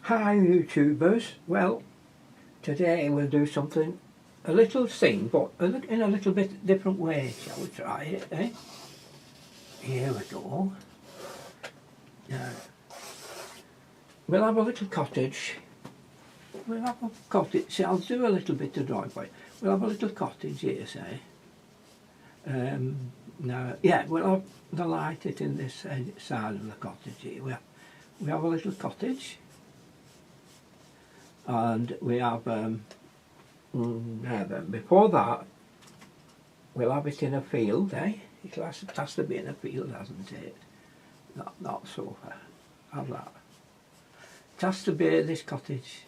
Hi YouTubers, well today we'll do something a little scene but in a little bit different way. Shall we try it, eh? Here we go. Now we'll have a little cottage. We'll have a cottage. See, I'll do a little bit of drawing for you. We'll have a little cottage here, say. Now, yeah, we'll have the light it in this side of the cottage here. We have a little cottage. And we have before that we'll have it in a field, eh? It has to be in a field, hasn't it? Not so far. Have that. It has to be, this cottage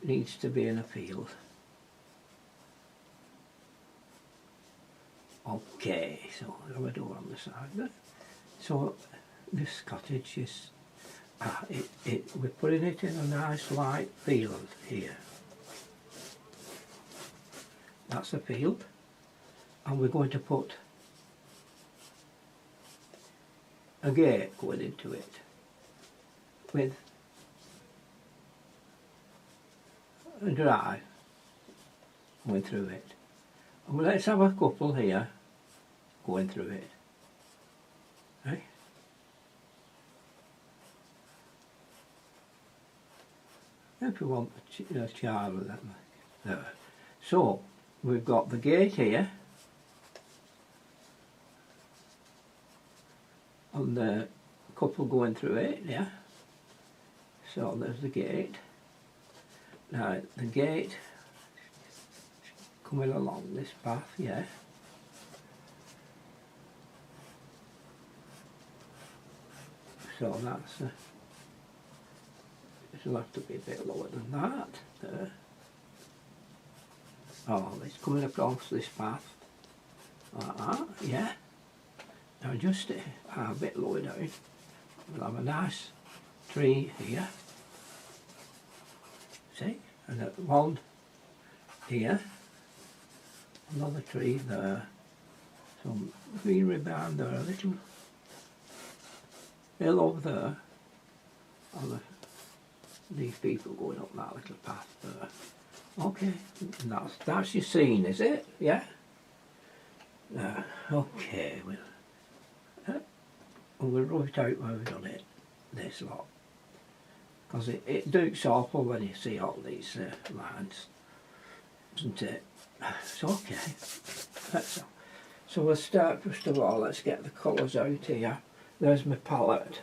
needs to be in a field. Okay, so we'll have a door on the side. So this cottage is we're putting it in a nice light field here. That's a field, and we're going to put a gate going into it with a drive going through it. And let's have a couple here going through it. Right? If we want a child with that there. So we've got the gate here and the couple going through it, yeah. So there's the gate. Now the gate coming along this path, yeah. So that's it'll have to be a bit lower than that. There. Oh, it's coming across this path. Like that, yeah. Now just a bit lower down, we'll have a nice tree here. See? And one here. Another tree there. Some greenery behind there, a little hill over there. And these people going up that little path there. Okay, and that's your scene, is it? Yeah? Okay, we'll rub it out where we've done it, this lot. Because it looks awful when you see all these lines, doesn't it? It's okay. So we'll start, first of all, let's get the colours out here. There's my palette.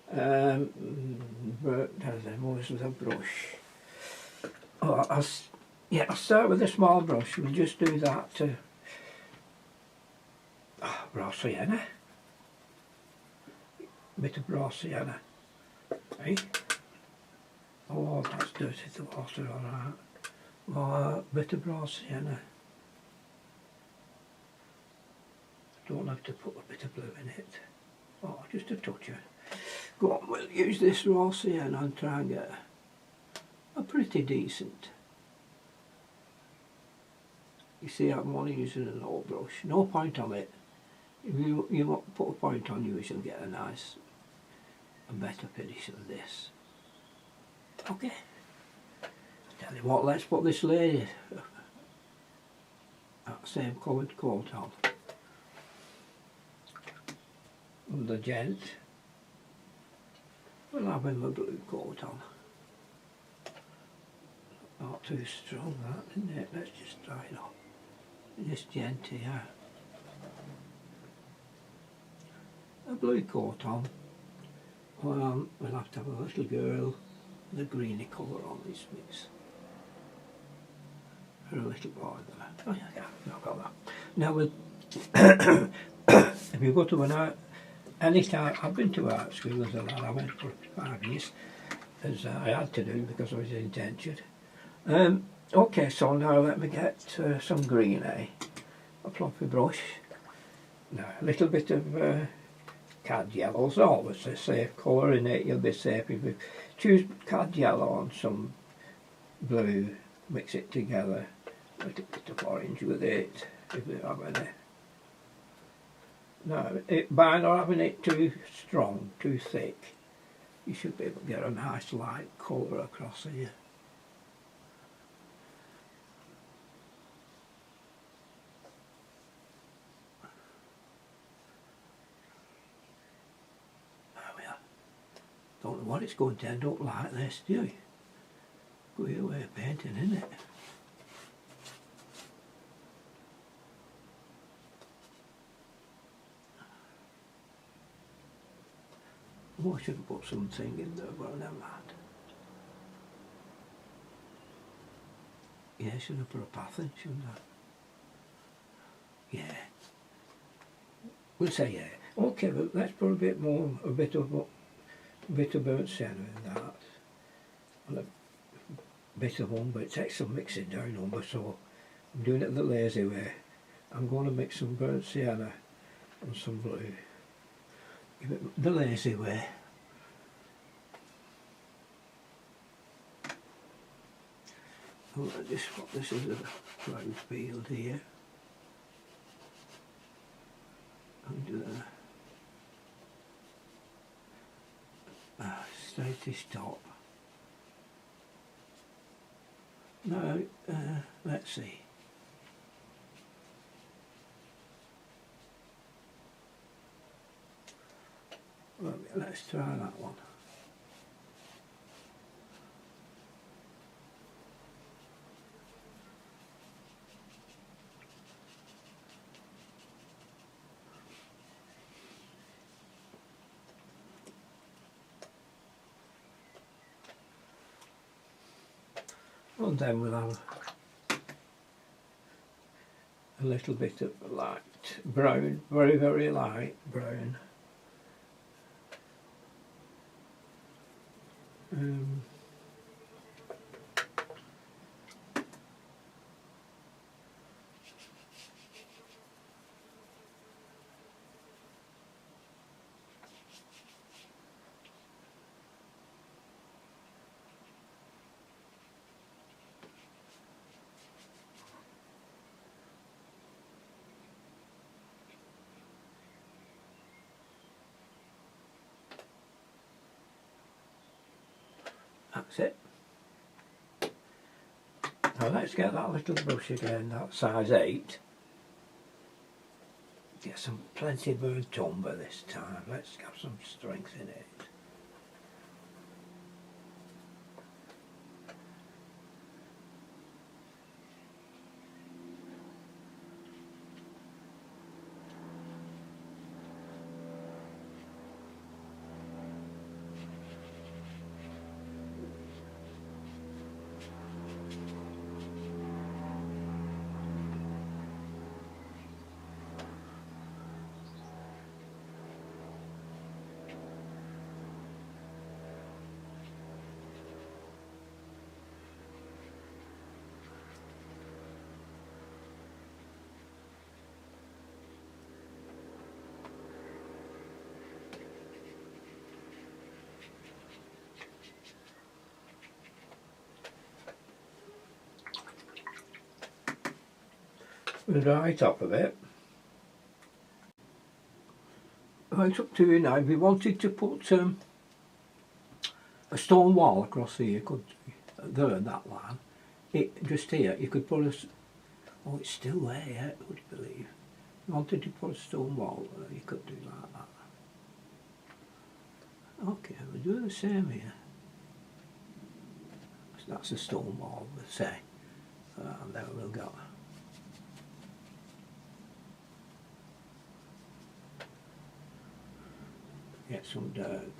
There's with a brush. Oh, I'll start with a small brush. We'll just do that to raw sienna. Bit of raw sienna. Right? Oh, that's dirty, the water, alright. Oh, bit of raw sienna. Don't have to put a bit of blue in it. Oh, just a touch. Go on, we'll use this raw sienna and try and get a pretty decent. You see, I'm only using an old brush. No point on it. If you put a point on, you shall get a nice, a better finish than this. Okay. Tell you what, let's put this lady that same coloured coat on. And the gent, we'll have him a blue coat on. Not too strong that, isn't it? Let's just try it on. This gent here. A blue coat on. We'll have to have a little girl with a greeny colour on this mix. Or a little boy there. Oh yeah, I've got that. Now we'll if you go to an art, any time, I've been to art school as a lad, I went for 5 years, as I had to do because I was indentured. Okay, so now let me get some green, a fluffy brush. Now a little bit of cad yellow's always a safe colour in it. You'll be safe if you choose cad yellow and some blue, mix it together, a little bit of orange with it if you have any. Now, by not having it too strong, too thick, you should be able to get a nice light colour across here. There we are. Don't know what it's going to end up like this, do you? Go your way of painting, isn't it? Oh, I should have put something in there, but never mind. Yeah, I should have put a path in, shouldn't I? Yeah. We'll say yeah. Okay, but let's put a bit of burnt sienna in that. And a bit of umber. It takes some mixing down umber, so I'm doing it the lazy way. I'm going to mix some burnt sienna and some blue. Give it the lazy way. This is a cloud field here. And straightest top. Now, let's see. Well, let's try that one. And then we'll have a little bit of light brown, very, very light brown. That's it. Now let's get that little brush again, that size 8. Get some plenty of burnt umber this time. Let's have some strength in it. The dry top of it. Well, it's up to you now. If you wanted to put a stone wall across here, you could, there, that line. Just here, you could put a, oh, it's still there, yeah, would you believe? If you wanted to put a stone wall, you could do like that. Okay, we'll do the same here. That's a stone wall, we'll say. And then we'll go. Get some dark.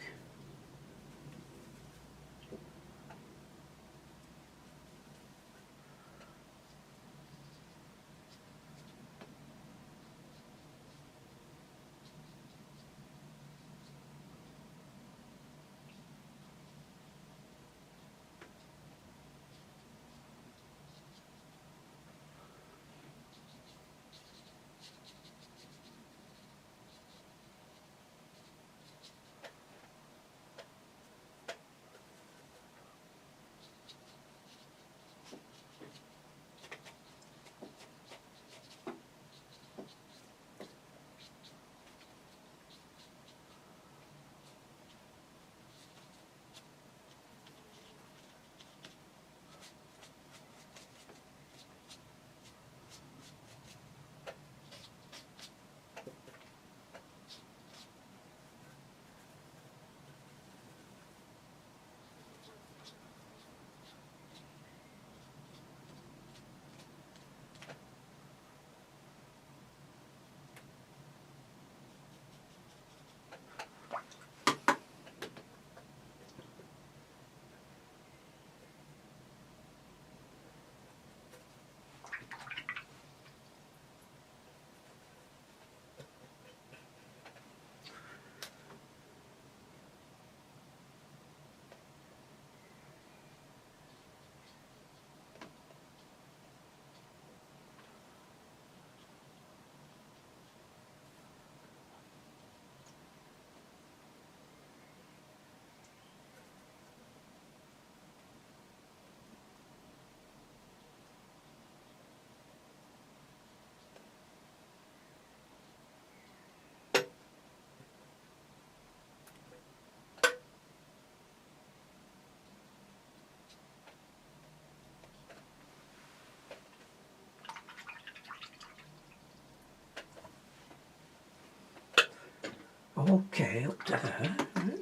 Okay, up to there. Right.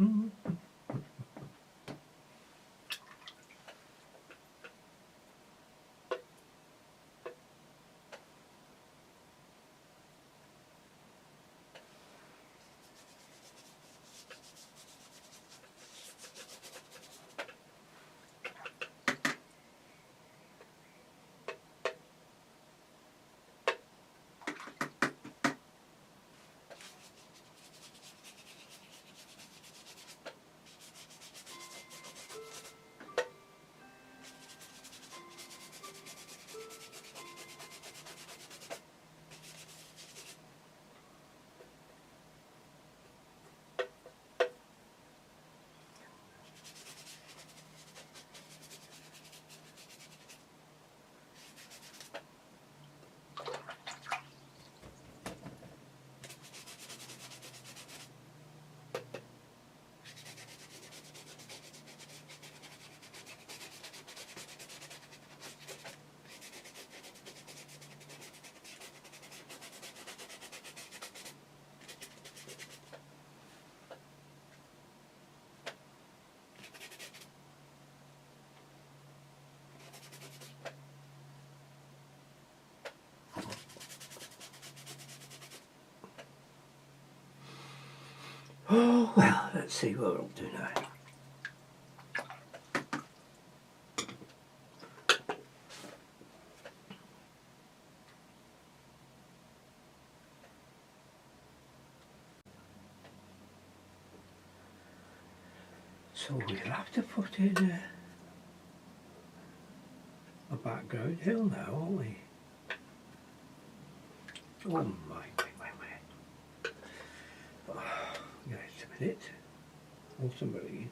Mm. Oh well, let's see what we're up to now. So we'll have to put in a background hill now, won't we? Oh my. Oh, yes, a minute. Ultramarine.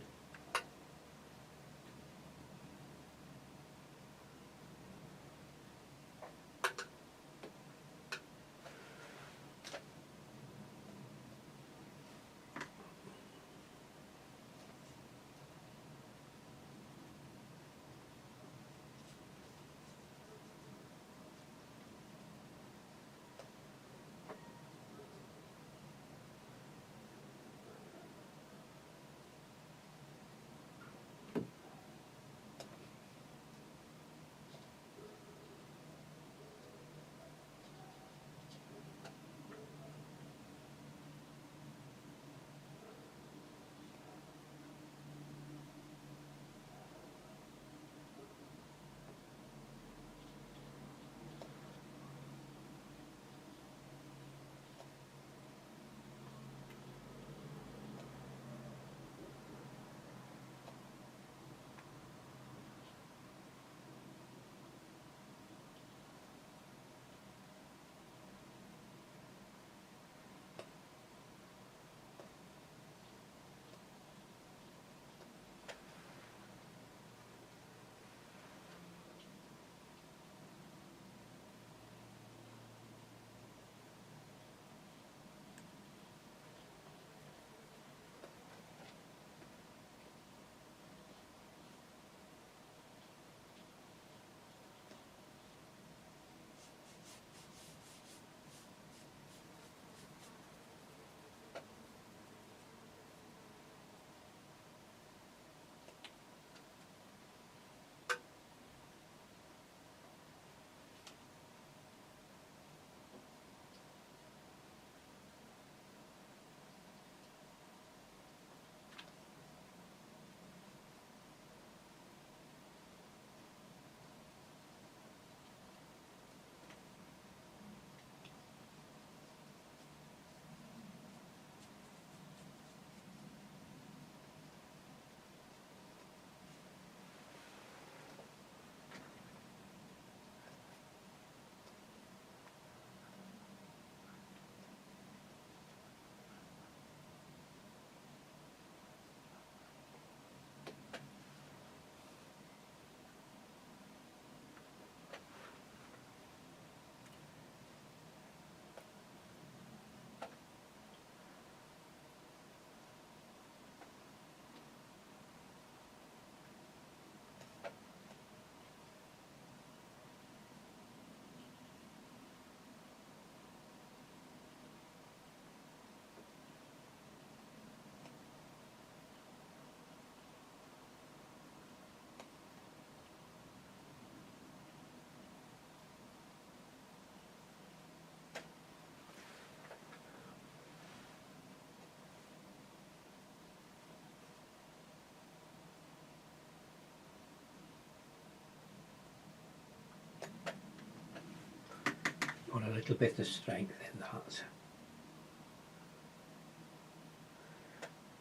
little bit of strength in that.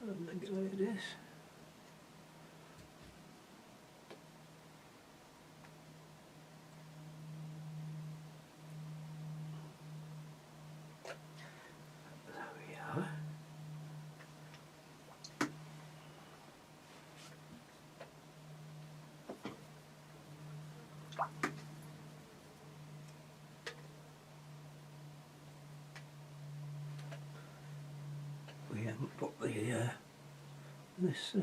And go like this. There we are. We haven't put the this